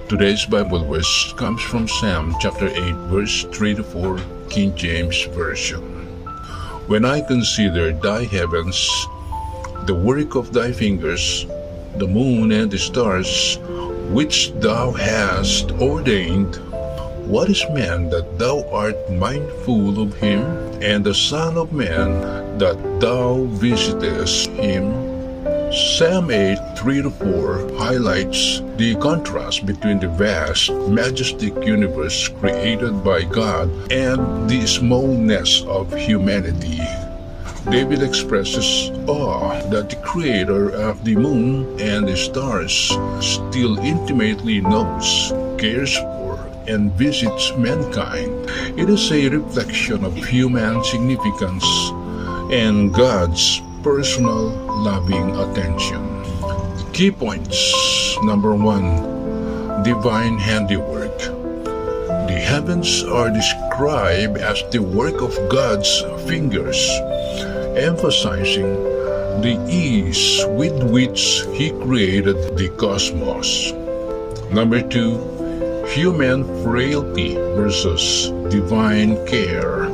Today's Bible verse comes from Psalm chapter 8, verse 3 to 4, King James Version. When I consider thy heavens, the work of thy fingers, the moon and the stars, which thou hast ordained, what is man that thou art mindful of him, and the Son of Man that thou visitest him? Psalm 8, 3 to 4 highlights the contrast between the vast, majestic universe created by God and the smallness of humanity. David expresses awe that the creator of the moon and the stars still intimately knows, cares for, and visits mankind. It is a reflection of human significance and God's personal loving attention. Key points. Number 1. Divine handiwork. The heavens are described as the work of God's fingers, emphasizing the ease with which He created the cosmos. Number 2. Human frailty versus divine care.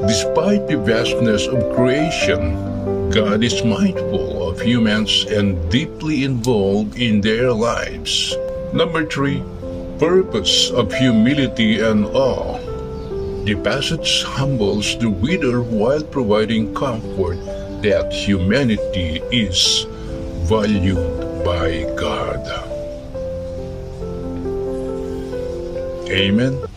Despite the vastness of creation, God is mindful of humans and deeply involved in their lives. Number 3. Purpose of humility and awe. The passage humbles the reader while providing comfort that humanity is valued by God. Amen.